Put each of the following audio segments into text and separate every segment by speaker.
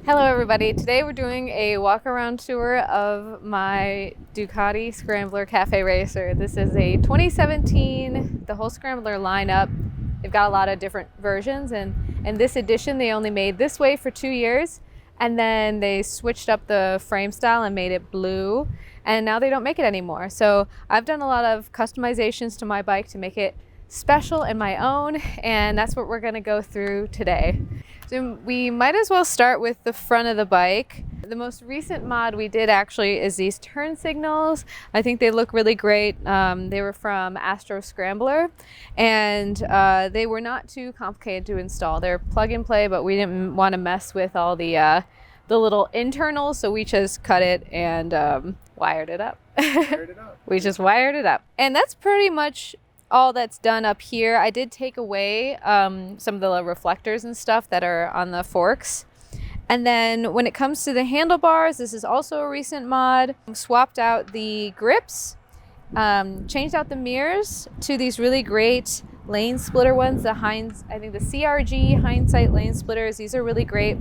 Speaker 1: Hello everybody, today we're doing a walk around tour of my Ducati Scrambler Cafe Racer. This is a 2017, the whole Scrambler lineup. They've got a lot of different versions, and in this edition they only made this way for 2 years, and then they switched up the frame style and made it blue, and now they don't make it anymore. So I've done a lot of customizations to my bike to make it special and my own, and that's what we're going to go through today. So we might as well start with the front of the bike. The most recent mod we did actually is these turn signals. I think they look really great. They were from Scrambler, and they were not too complicated to install. They're plug and play, but we didn't want to mess with all the little internals, so we just cut it and wired it up. We just wired it up. And that's pretty much all that's done up here. I did take away some of the reflectors and stuff that are on the forks. And then when it comes to the handlebars, this is also a recent mod. Swapped out the grips, changed out the mirrors to these really great lane splitter ones. I think the CRG Hindsight lane splitters, these are really great.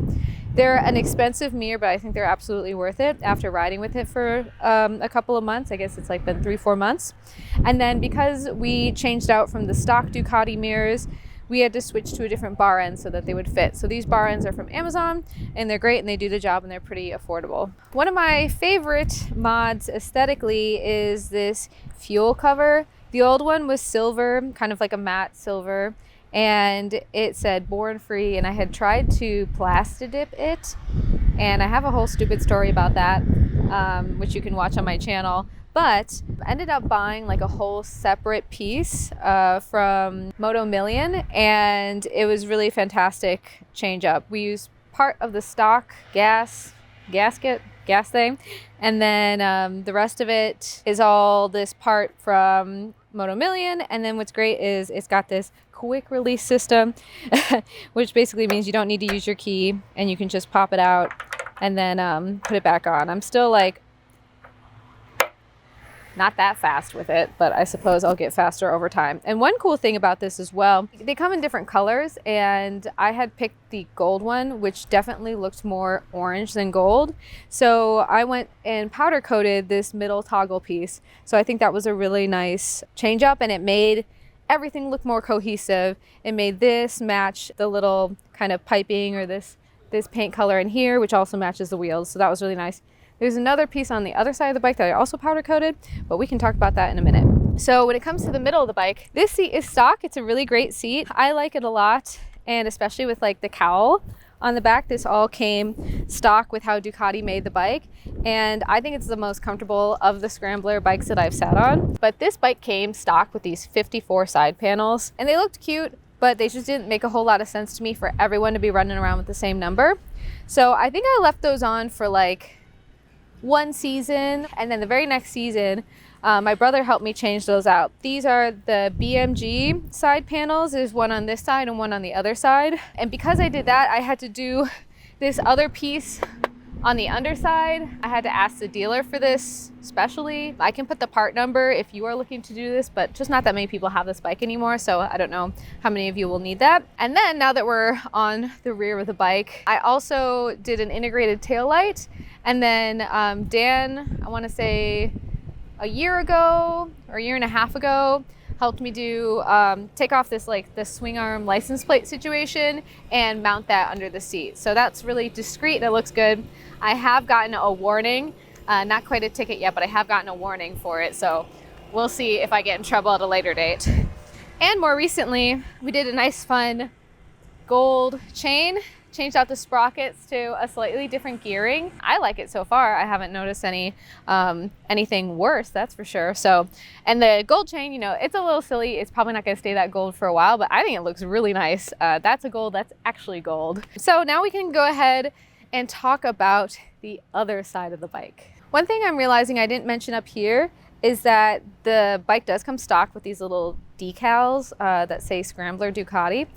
Speaker 1: They're an expensive mirror, but I think they're absolutely worth it after riding with it for a couple of months. I guess it's like been 3-4 months. And then because we changed out from the stock Ducati mirrors, we had to switch to a different bar end so that they would fit. So these bar ends are from Amazon, and they're great and they do the job and they're pretty affordable. One of my favorite mods aesthetically is this fuel cover. The old one was silver, kind of like a matte silver, and it said born free, and I had tried to plasti dip it, and I have a whole stupid story about that, which you can watch on my channel. But I ended up buying like a whole separate piece from MOTO and it was really fantastic change up. We used part of the stock gas thing, and then the rest of it is all this part from MOTO. And then what's great is it's got this quick release system, which basically means you don't need to use your key and you can just pop it out and then put it back on. I'm still like not that fast with it, but I suppose I'll get faster over time. And one cool thing about this as well, they come in different colors, and I had picked the gold one, which definitely looked more orange than gold. So I went and powder coated this middle toggle piece. So I think that was a really nice change up, and it made everything look more cohesive. It made this match the little kind of piping or this paint color in here, which also matches the wheels. So that was really nice. There's another piece on the other side of the bike that I also powder coated, but we can talk about that in a minute. So when it comes to the middle of the bike, this seat is stock. It's a really great seat. I like it a lot, and especially with like the cowl on the back. This all came stock with how Ducati made the bike, and I think it's the most comfortable of the Scrambler bikes that I've sat on. But this bike came stock with these 54 side panels, and they looked cute, but they just didn't make a whole lot of sense to me for everyone to be running around with the same number. So I think I left those on for like one season, and then the very next season my brother helped me change those out. These are the BMG side panels. There's one on this side and one on the other side, and because I did that, I had to do this other piece on the underside. I had to ask the dealer for this specially. I can put the part number if you are looking to do this, but just not that many people have this bike anymore, so I don't know how many of you will need that. And then now that we're on the rear of the bike, I also did an integrated tail light. And then Dan, I want to say a year ago or a year and a half ago, helped me do take off this swing arm license plate situation and mount that under the seat. So that's really discreet and it looks good. I have gotten a warning, not quite a ticket yet, but I have gotten a warning for it. So we'll see if I get in trouble at a later date. And more recently, we did a nice fun gold chain. Changed out the sprockets to a slightly different gearing. I like it so far. I haven't noticed anything worse, that's for sure. So, and the gold chain, you know, it's a little silly. It's probably not going to stay that gold for a while, but I think it looks really nice. That's a gold. That's actually gold. So now we can go ahead and talk about the other side of the bike. One thing I'm realizing I didn't mention up here is that the bike does come stock with these little decals that say Scrambler Ducati,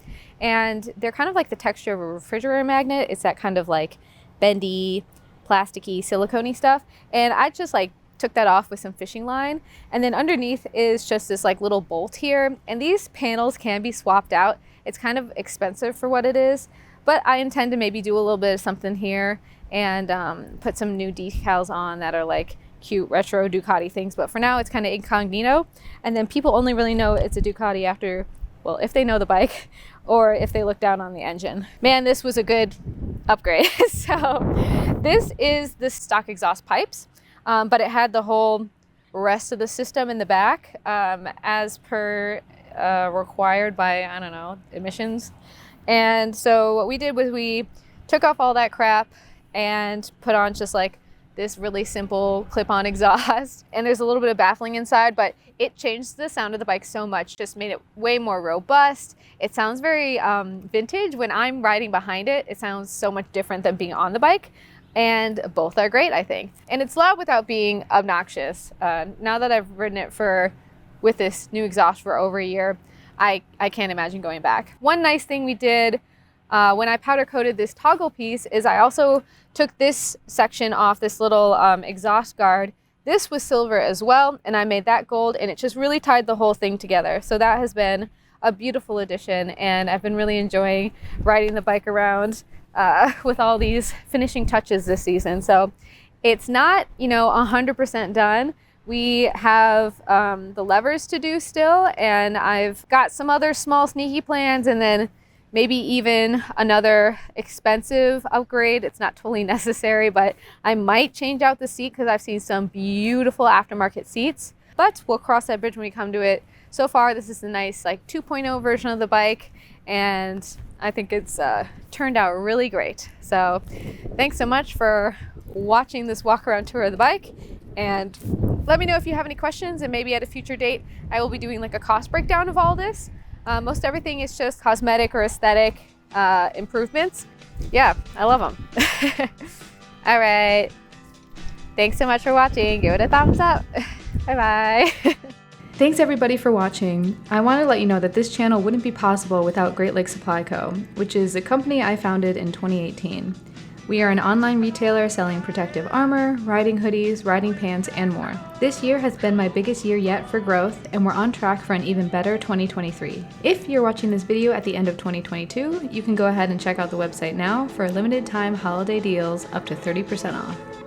Speaker 1: and they're kind of like the texture of a refrigerator magnet. It's that kind of like bendy, plasticky, silicone-y stuff, and I just like took that off with some fishing line, and then underneath is just this like little bolt here, and these panels can be swapped out. It's kind of expensive for what it is, but I intend to maybe do a little bit of something here and put some new decals on that are like cute retro Ducati things. But for now, it's kind of incognito. And then people only really know it's a Ducati after, well, if they know the bike or if they look down on the engine. Man, this was a good upgrade. So this is the stock exhaust pipes, but it had the whole rest of the system in the back as per required by, I don't know, emissions. And so what we did was we took off all that crap and put on just like this really simple clip-on exhaust. And there's a little bit of baffling inside, but it changed the sound of the bike so much, just made it way more robust. It sounds very vintage. When I'm riding behind it, it sounds so much different than being on the bike. And both are great, I think. And it's loud without being obnoxious. Now that I've ridden it with this new exhaust for over a year, I can't imagine going back. One nice thing we did when I powder coated this toggle piece is I also took this section off, this little exhaust guard. This was silver as well, and I made that gold, and it just really tied the whole thing together. So that has been a beautiful addition, and I've been really enjoying riding the bike around with all these finishing touches this season. So it's not, 100% done. We have the levers to do still, and I've got some other small sneaky plans, and then maybe even another expensive upgrade. It's not totally necessary, but I might change out the seat because I've seen some beautiful aftermarket seats, but we'll cross that bridge when we come to it. So far, this is a nice 2.0 version of the bike, and I think it's turned out really great. So thanks so much for watching this walk around tour of the bike, and let me know if you have any questions, and maybe at a future date I will be doing a cost breakdown of all this. Most everything is just cosmetic or aesthetic improvements. Yeah, I love them. All right. Thanks so much for watching. Give it a thumbs up. Bye-bye.
Speaker 2: Thanks everybody for watching. I want to let you know that this channel wouldn't be possible without Great Lakes Supply Co., which is a company I founded in 2018. We are an online retailer selling protective armor, riding hoodies, riding pants, and more. This year has been my biggest year yet for growth, and we're on track for an even better 2023. If you're watching this video at the end of 2022, you can go ahead and check out the website now for limited time holiday deals up to 30% off.